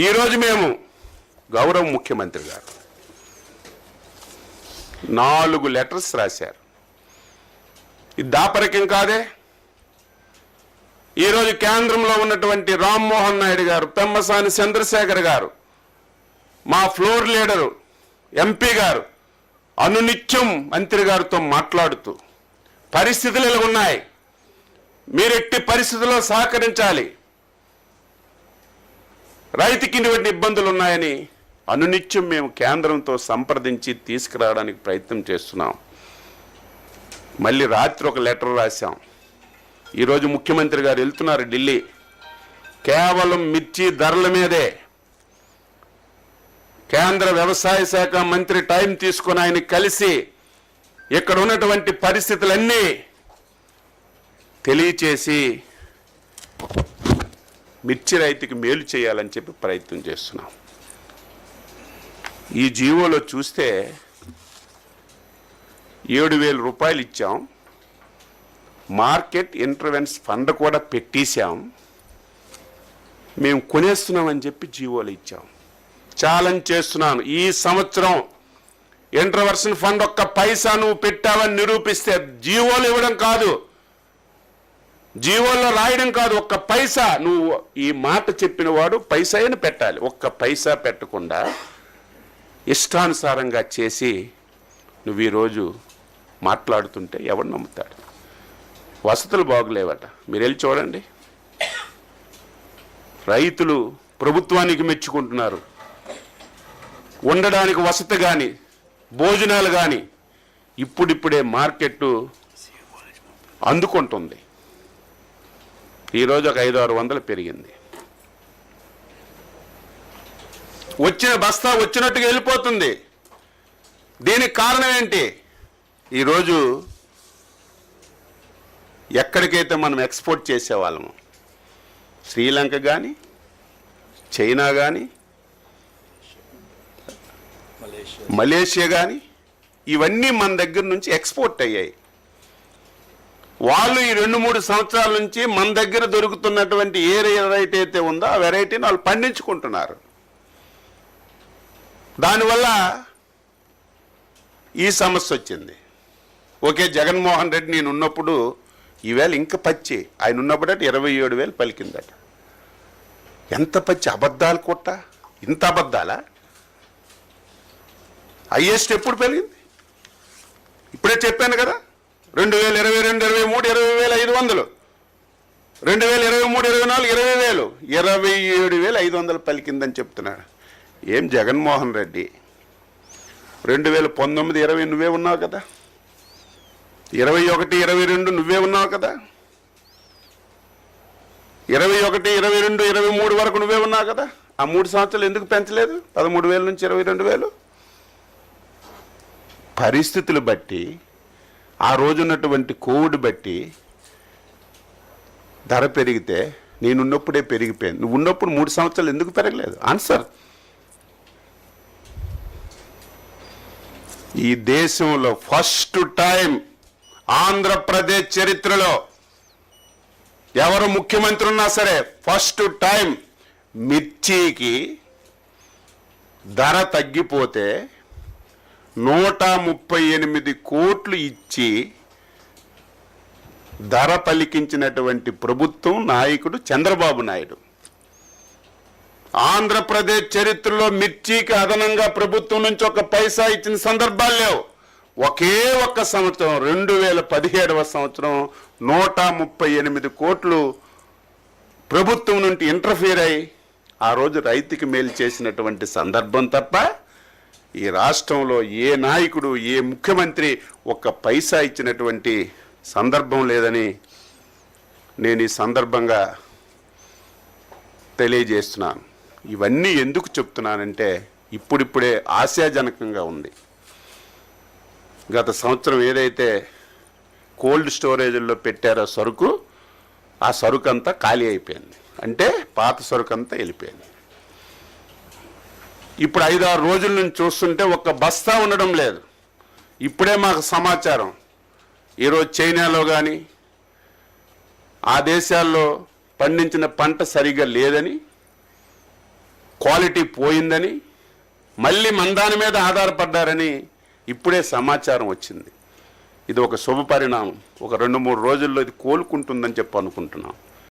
ఈరోజు మేము గౌరవ ముఖ్యమంత్రి గారు 4 లెటర్స్ రాశారు. ఇది దాపరికం కాదే. ఈరోజు కేంద్రంలో ఉన్నటువంటి రామ్మోహన్ నాయుడు గారు, పెమ్మసాని చంద్రశేఖర్ గారు, మా ఫ్లోర్ లీడరు ఎంపీ గారు అనునిత్యం మంత్రి గారితో మాట్లాడుతూ పరిస్థితులు ఇలా ఉన్నాయి, మీరు ఎట్టి పరిస్థితుల్లో సహకరించాలి, రైతుకి ఇటువంటి ఇబ్బందులు ఉన్నాయని అనునిత్యం మేము కేంద్రంతో సంప్రదించి తీసుకురావడానికి ప్రయత్నం చేస్తున్నాం. మళ్ళీ రాత్రి ఒక లెటర్ రాశాం. ఈరోజు ముఖ్యమంత్రి గారు వెళ్తున్నారు ఢిల్లీ. కేవలం మిర్చి ధరల మీదే కేంద్ర వ్యవసాయ శాఖ మంత్రి టైం తీసుకుని ఆయన కలిసి ఇక్కడ ఉన్నటువంటి పరిస్థితులన్నీ తెలియచేసి మిర్చి రైతుకి మేలు చేయాలని చెప్పి ప్రయత్నం చేస్తున్నాం. ఈ జీవోలో చూస్తే 7,000 రూపాయలు ఇచ్చాం, మార్కెట్ ఇంటర్వెన్స్ ఫండ్ కూడా పెట్టేశాం, మేము కొనేస్తున్నామని చెప్పి జీవోలు ఇచ్చాం. ఛాలెంజ్ చేస్తున్నాను, ఈ సంవత్సరం ఇంటర్వెన్షన్ ఫండ్ ఒక్క పైసా నువ్వు పెట్టావని నిరూపిస్తే, జీవోలు ఇవ్వడం కాదు, జీవోల్లో రాయడం కాదు, ఒక్క పైసా నువ్వు ఈ మాట చెప్పిన వాడు పైసా అయినా పెట్టాలి. ఒక్క పైసా పెట్టకుండా ఇష్టానుసారంగా చేసి నువ్వు ఈరోజు మాట్లాడుతుంటే ఎవరు నమ్ముతాడు? వసతులు బాగులేవట, మీరు వెళ్ళి చూడండి. రైతులు ప్రభుత్వానికి మెచ్చుకుంటున్నారు. ఉండడానికి వసతి కానీ భోజనాలు కానీ ఇప్పుడిప్పుడే మార్కెట్ అందుకుంటుంది. ఈరోజు ఒక 500-600 పెరిగింది. వచ్చిన బస్తా వచ్చినట్టుగా వెళ్ళిపోతుంది. దీనికి కారణం ఏంటి? ఈరోజు ఎక్కడికైతే మనం ఎక్స్పోర్ట్ చేసేవాళ్ళము, శ్రీలంక కానీ చైనా కానీ మలేషియా కానీ, ఇవన్నీ మన దగ్గర నుంచి ఎక్స్పోర్ట్ అయ్యాయి. వాళ్ళు ఈ 2-3 సంవత్సరాల నుంచి మన దగ్గర దొరుకుతున్నటువంటి ఏ వెరైటీ అయితే ఉందో ఆ వెరైటీని వాళ్ళు పండించుకుంటున్నారు. దానివల్ల ఈ సమస్య వచ్చింది. ఓకే, జగన్మోహన్ రెడ్డి నేను ఉన్నప్పుడు ఈవేళ ఇంకా పచ్చి, ఆయన ఉన్నప్పుడు 27,000 పలికిందట. ఎంత పచ్చి అబద్ధాలు కొట్ట, ఇంత అబద్ధాలా? హైయెస్ట్ ఎప్పుడు పెరిగింది? ఇప్పుడే చెప్పాను కదా, 2022, 23, 20,500, 2023, 24, 20,000, 27,500 పలికిందని చెప్తున్నాడు. ఏం జగన్మోహన్ రెడ్డి, 2019, 20 నువ్వే ఉన్నావు కదా, 21, 22 నువ్వే ఉన్నావు కదా, 21, 22, 23 వరకు నువ్వే ఉన్నావు కదా. ఆ 3 సంవత్సరాలు ఎందుకు పెంచలేదు? 13,000 నుంచి 22,000. పరిస్థితులు బట్టి, ఆ రోజున్నటువంటి కోవిడ్ బట్టి ధర పెరిగితే నేనున్నప్పుడే పెరిగిపోయింది. నువ్వు ఉన్నప్పుడు 3 సంవత్సరాలు ఎందుకు పెరగలేదు? ఆన్సర్. ఈ దేశంలో ఫస్ట్ టైం ఆంధ్రప్రదేశ్ చరిత్రలో ఎవరు ముఖ్యమంత్రి ఉన్నా సరే ఫస్ట్ టైం మిర్చికి ధర తగ్గిపోతే 138 కోట్లు ఇచ్చి ధర పలికించినటువంటి ప్రభుత్వం, నాయకుడు చంద్రబాబు నాయుడు. ఆంధ్రప్రదేశ్ చరిత్రలో మిర్చికి అదనంగా ప్రభుత్వం నుంచి ఒక పైసా ఇచ్చిన సందర్భాలు లేవు. ఒకే ఒక్క సంవత్సరం 2017వ సంవత్సరం 138 కోట్లు ప్రభుత్వం నుండి ఇంటర్ఫీర్ అయి ఆ రోజు రైతుకి మేలు చేసినటువంటి సందర్భం తప్ప ఈ రాష్ట్రంలో ఏ నాయకుడు, ఏ ముఖ్యమంత్రి ఒక్క పైసా ఇచ్చినటువంటి సందర్భం లేదని నేను ఈ సందర్భంగా తెలియజేస్తున్నాను. ఇవన్నీ ఎందుకు చెప్తున్నానంటే ఇప్పుడిప్పుడే ఆశాజనకంగా ఉంది. గత సంవత్సరం ఏదైతే కోల్డ్ స్టోరేజ్లో పెట్టారో సరుకు, ఆ సరుకు అంతా ఖాళీ అయిపోయింది. అంటే పాత సరుకు అంతా వెళ్ళిపోయింది. ఇప్పుడు 5-6 రోజుల నుంచి చూస్తుంటే ఒక్క బస్తా ఉండడం లేదు. ఇప్పుడే మాకు సమాచారం, ఈరోజు చైనాలో కానీ ఆ దేశాల్లో పండించిన పంట సరిగా లేదని క్వాలిటీ పోయిందని మళ్ళీ మందాని మీద ఆధారపడ్డారని ఇప్పుడే సమాచారం వచ్చింది. ఇది ఒక శుభ పరిణామం. ఒక 2-3 రోజుల్లో ఇది కోలుకుంటుందని చెప్పి అనుకుంటున్నాం.